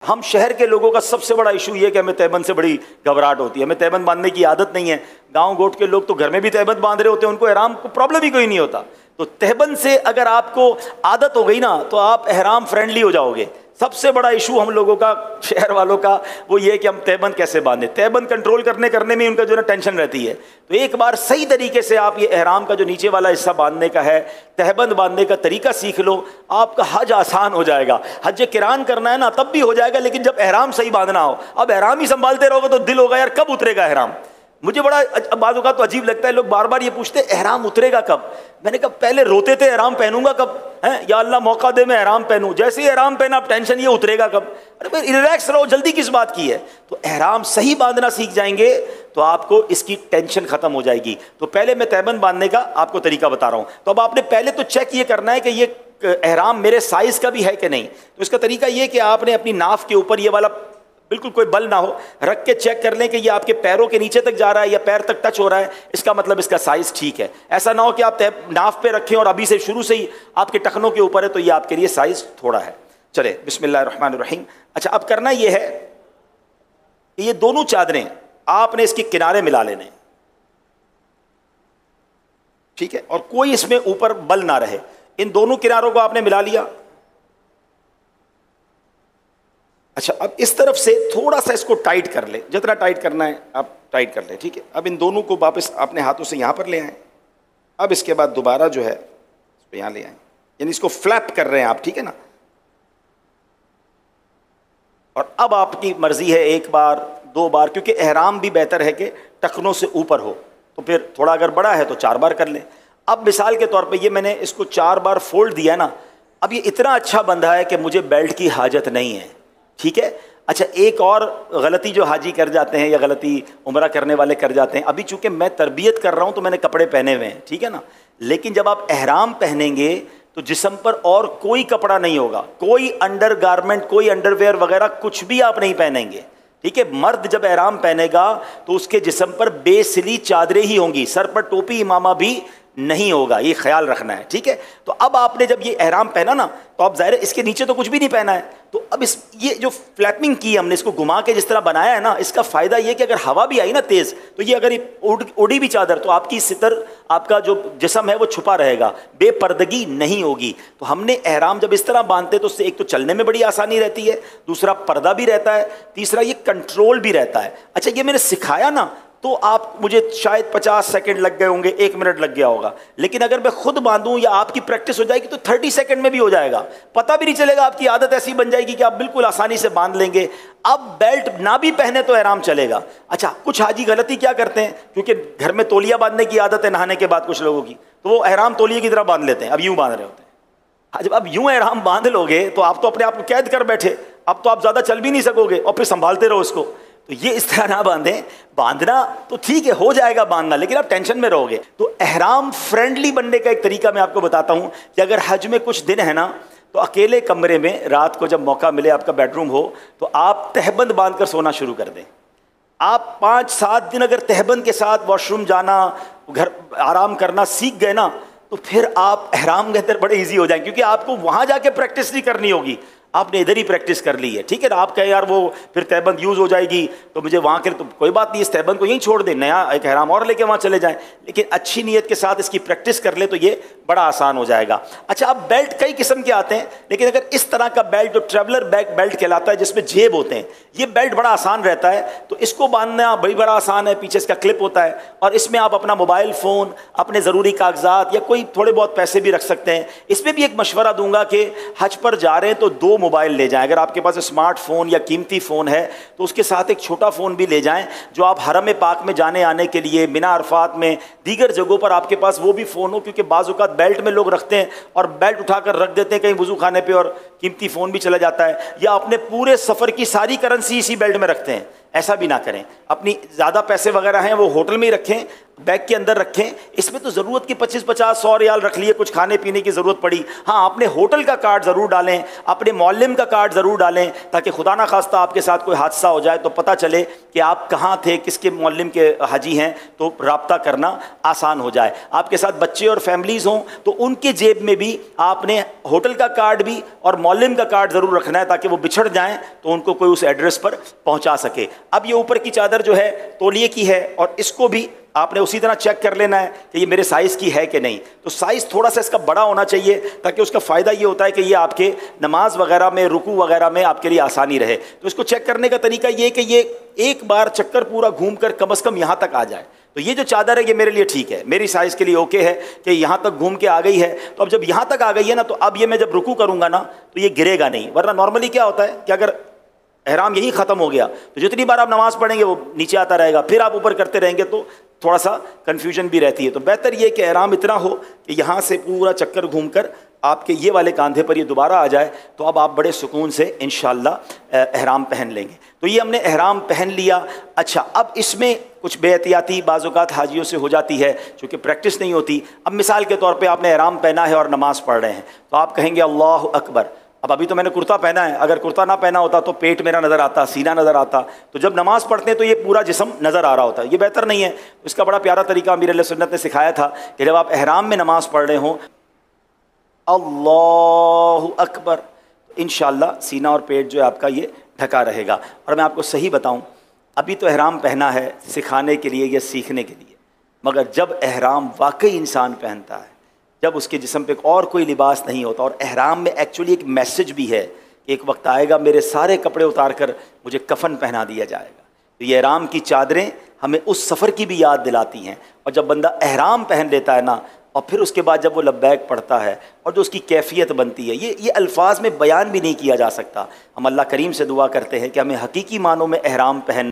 हम शहर के लोगों का सबसे बड़ा इशू ये कि हमें तहबंद से बड़ी घबराहट होती है, हमें तहबंद बांधने की आदत नहीं है। गांव गोट के लोग तो घर में भी तहबंद बांध रहे होते हैं, उनको एहराम को प्रॉब्लम ही कोई नहीं होता। तो तहबंद से अगर आपको आदत हो गई ना तो आप एहराम फ्रेंडली हो जाओगे। सबसे बड़ा इशू हम लोगों का, शहर वालों का, वो ये कि हम तहबंद कैसे बांधे। तहबंद कंट्रोल करने में उनका जो ना टेंशन रहती है। तो एक बार सही तरीके से आप ये एहराम का जो नीचे वाला हिस्सा बांधने का है, तहबंद बांधने का तरीका सीख लो, आपका हज आसान हो जाएगा। हज किरान करना है ना तब भी हो जाएगा, लेकिन जब एहराम सही बांधना हो। अब एहराम ही संभालते रहोगे तो दिल होगा यार कब उतरेगा एहराम। मुझे बड़ा बातों का तो अजीब लगता है, लोग बार बार ये पूछते एहराम उतरेगा कब। मैंने कहा पहले रोते थे एहराम पहनूंगा कब, है या अल्लाह मौका दे मैं एहराम पहनूं। जैसे ही एहराम पहना आप टेंशन ये उतरेगा कब। अरे भाई रिलैक्स रहो, जल्दी किस बात की है। तो एहराम सही बांधना सीख जाएंगे तो आपको इसकी टेंशन खत्म हो जाएगी। तो पहले मैं तहबंद बांधने का आपको तरीका बता रहा हूं। तो अब आपने पहले तो चेक ये करना है कि ये एहराम मेरे साइज का भी है कि नहीं। तो इसका तरीका ये कि आपने अपनी नाफ के ऊपर ये वाला बिल्कुल कोई बल ना हो रख के चेक कर लें कि ये आपके पैरों के नीचे तक जा रहा है या पैर तक टच हो रहा है, इसका मतलब इसका साइज ठीक है। ऐसा ना हो कि आप नाफ पे रखें और अभी से शुरू से ही आपके टखनों के ऊपर है तो ये आपके लिए साइज थोड़ा है। चले बिस्मिल्लाहिर्रहमानिर्रहीम। अच्छा, अब करना ये है कि ये दोनों चादरें आपने इसके किनारे मिला लेने, ठीक है, और कोई इसमें ऊपर बल ना रहे। इन दोनों किनारों को आपने मिला लिया। अच्छा, अब इस तरफ से थोड़ा सा इसको टाइट कर ले, जितना टाइट करना है आप टाइट कर ले, ठीक है। अब इन दोनों को वापस अपने हाथों से यहां पर ले आए। अब इसके बाद दोबारा जो है इसको यहां ले आए, यानी इसको फ्लैप कर रहे हैं आप, ठीक है ना। और अब आपकी मर्जी है एक बार दो बार, क्योंकि एहराम भी बेहतर है कि टखनों से ऊपर हो, तो फिर थोड़ा अगर बड़ा है तो 4 बार कर लें। अब मिसाल के तौर पे ये मैंने इसको 4 बार फोल्ड दिया ना, अब ये इतना अच्छा बंधा है कि मुझे बेल्ट की हाजत नहीं है, ठीक है। अच्छा, एक और गलती जो हाजी कर जाते हैं या गलती उम्रा करने वाले कर जाते हैं, अभी चूंकि मैं तरबियत कर रहा हूं तो मैंने कपड़े पहने हुए हैं, ठीक है ना, लेकिन जब आप एहराम पहनेंगे तो जिस्म पर और कोई कपड़ा नहीं होगा, कोई अंडर गारमेंट, कोई अंडरवेयर वगैरह कुछ भी आप नहीं पहनेंगे, ठीक है। मर्द जब एहराम पहनेगा तो उसके जिस्म पर बेसिली चादरें ही होंगी, सर पर टोपी इमामा भी नहीं होगा, ये ख्याल रखना है, ठीक है। तो अब आपने जब ये एहराम पहना ना तो अब जाहिर है इसके नीचे तो कुछ भी नहीं पहना है, तो अब ये जो फ्लैपिंग की हमने, इसको घुमा के जिस तरह बनाया है ना, इसका फायदा ये कि अगर हवा भी आई ना तेज तो ये अगर उड़ी भी चादर तो आपकी सितर, आपका जो जिस्म है वो छुपा रहेगा, बेपर्दगी नहीं होगी। तो हमने एहराम जब इस तरह बांधते तो उससे एक तो चलने में बड़ी आसानी रहती है, दूसरा पर्दा भी रहता है, तीसरा ये कंट्रोल भी रहता है। अच्छा, ये मैंने सिखाया ना तो आप, मुझे शायद 50 सेकंड लग गए होंगे, 1 मिनट लग गया होगा, लेकिन अगर मैं खुद बांधूं या आपकी प्रैक्टिस हो जाएगी तो 30 सेकंड में भी हो जाएगा, पता भी नहीं चलेगा। आपकी आदत ऐसी बन जाएगी कि आप बिल्कुल आसानी से बांध लेंगे। अब बेल्ट ना भी पहने तो एहराम चलेगा। अच्छा, कुछ हाजी गलती क्या करते हैं, क्योंकि घर में तौलिया बांधने की आदत है नहाने के बाद कुछ लोगों की, तो वो एहराम तौलिए की तरह बांध लेते हैं, अब यूं बांध रहे होते हैं। जब अब यूं एहराम बांध लोगे तो आप तो अपने आप को कैद कर बैठे, अब तो आप ज्यादा चल भी नहीं सकोगे और फिर संभालते रहो इसको। तो ये इस तरह ना बांधें। बांधना तो ठीक है, हो जाएगा बांधना, लेकिन आप टेंशन में रहोगे। तो एहराम फ्रेंडली बनने का एक तरीका मैं आपको बताता हूं कि अगर हज में कुछ दिन है ना तो अकेले कमरे में रात को जब मौका मिले, आपका बेडरूम हो, तो आप तहबंद बांधकर सोना शुरू कर दें। आप 5-7 दिन अगर तहबंद के साथ वॉशरूम जाना, घर आराम करना सीख गए ना तो फिर आप एहराम के अंदर बड़े ईजी हो जाएंगे, क्योंकि आपको वहां जाके प्रैक्टिस नहीं करनी होगी, आपने इधर ही प्रैक्टिस कर ली है, ठीक है ना। आप कहें यार वो फिर तहबंद यूज़ हो जाएगी तो मुझे वहाँ के, तो कोई बात नहीं, इस तहबंद को यहीं छोड़ दें, नया एक एहराम और लेके वहाँ चले जाएं, लेकिन अच्छी नीयत के साथ इसकी प्रैक्टिस कर ले तो ये बड़ा आसान हो जाएगा। अच्छा, अब बेल्ट कई किस्म के आते हैं, लेकिन अगर इस तरह का बेल्ट जो ट्रैवलर बैग बेल्ट कहलाता है जिसमें जेब होते हैं, ये बेल्ट बड़ा आसान रहता है, तो इसको बांधना बड़ा आसान है। पीछे इसका क्लिप होता है और इसमें आप अपना मोबाइल फ़ोन, अपने ज़रूरी कागजात या कोई थोड़े बहुत पैसे भी रख सकते हैं। इसमें भी एक मशवरा दूंगा कि हज पर जा रहे हैं तो 2 मोबाइल ले जाएं। अगर आपके पास स्मार्टफोन या कीमती फ़ोन है तो उसके साथ एक छोटा फ़ोन भी ले जाएं, जो आप हरम पाक में जाने आने के लिए, मिना अरफात में, दीगर जगहों पर आपके पास वो भी फ़ोन हो, क्योंकि बाज़ औक़ात बेल्ट में लोग रखते हैं और बेल्ट उठाकर रख देते हैं कहीं वज़ू खाने पे और कीमती फ़ोन भी चला जाता है, या अपने पूरे सफ़र की सारी करेंसी इसी बेल्ट में रखते हैं। ऐसा भी ना करें। अपनी ज़्यादा पैसे वगैरह हैं वो होटल में ही रखें, बैग के अंदर रखें। इसमें तो ज़रूरत की 25-50-100 रियाल रख लिए, कुछ खाने पीने की ज़रूरत पड़ी, हाँ अपने होटल का कार्ड ज़रूर डालें, अपने मौल्लिम का कार्ड ज़रूर डालें, ताकि खुदा ना खास्ता आपके साथ कोई हादसा हो जाए तो पता चले कि आप कहाँ थे, किसके मौल्लिम के हाजी हैं, तो रब्ता करना आसान हो जाए। आपके साथ बच्चे और फैमिलीज़ हों तो उनके जेब में भी आपने होटल का कार्ड भी और मौल्लिम का कार्ड ज़रूर रखना है, ताकि वो बिछड़ जाएँ तो उनको कोई उस एड्रेस पर पहुँचा सके। अब ये ऊपर की चादर जो है तौलिए की है, और इसको भी आपने उसी तरह चेक कर लेना है कि ये मेरे साइज़ की है कि नहीं। तो साइज़ थोड़ा सा इसका बड़ा होना चाहिए, ताकि उसका फ़ायदा ये होता है कि ये आपके नमाज वगैरह में, रुकू वगैरह में आपके लिए आसानी रहे। तो इसको चेक करने का तरीका ये कि ये एक बार चक्कर पूरा घूम कर कम अज़ कम यहाँ तक आ जाए। तो ये जो चादर है ये मेरे लिए ठीक है, मेरी साइज़ के लिए ओके है कि यहाँ तक घूम के आ गई है। तो अब जब यहाँ तक आ गई है ना, तो अब ये मैं जब रुकू करूँगा ना तो ये गिरेगा नहीं। वरना नॉर्मली क्या होता है कि अगर एहराम यही ख़त्म हो गया तो जितनी बार आप नमाज़ पढ़ेंगे वो नीचे आता रहेगा, फिर आप ऊपर करते रहेंगे तो थोड़ा सा कन्फ्यूजन भी रहती है। तो बेहतर ये कि एहराम इतना हो कि यहाँ से पूरा चक्कर घूमकर आपके ये वाले कांधे पर ये दोबारा आ जाए, तो अब आप बड़े सुकून से इंशाअल्लाह एहराम पहन लेंगे। तो ये हमने एहराम पहन लिया। अच्छा, अब इसमें कुछ बेहतियाती बाज़ औक़ात हाजियों से हो जाती है, चूँकि प्रैक्टिस नहीं होती। अब मिसाल के तौर पर आपने एहराम पहना है और नमाज़ पढ़ रहे हैं, तो आप कहेंगे अल्लाह अकबर। अब अभी तो मैंने कुर्ता पहना है, अगर कुर्ता ना पहना होता तो पेट मेरा नज़र आता, सीना नज़र आता। तो जब नमाज़ पढ़ते हैं तो ये पूरा जिस्म नज़र आ रहा होता है, ये बेहतर नहीं है। इसका बड़ा प्यारा तरीका अमीर अहले सुन्नत ने सिखाया था कि जब आप एहराम में नमाज़ पढ़ रहे हों अल्लाहु अकबर, इंशाअल्लाह सीना और पेट जो है आपका ये ढका रहेगा। और मैं आपको सही बताऊँ, अभी तो एहराम पहना है सिखाने के लिए या सीखने के लिए, मगर जब एहराम वाकई इंसान पहनता है, जब उसके जिस्म पे और कोई लिबास नहीं होता, और एहराम में एक्चुअली एक मैसेज भी है कि एक वक्त आएगा मेरे सारे कपड़े उतार कर मुझे कफन पहना दिया जाएगा। तो ये एहराम की चादरें हमें उस सफ़र की भी याद दिलाती हैं। और जब बंदा एहराम पहन लेता है ना, और फिर उसके बाद जब वो लब्बैक पढ़ता है और जो उसकी कैफियत बनती है, ये अल्फाज में बयान भी नहीं किया जा सकता। हम अल्लाह करीम से दुआ करते हैं कि हमें हकीकी मानों में एहराम पहन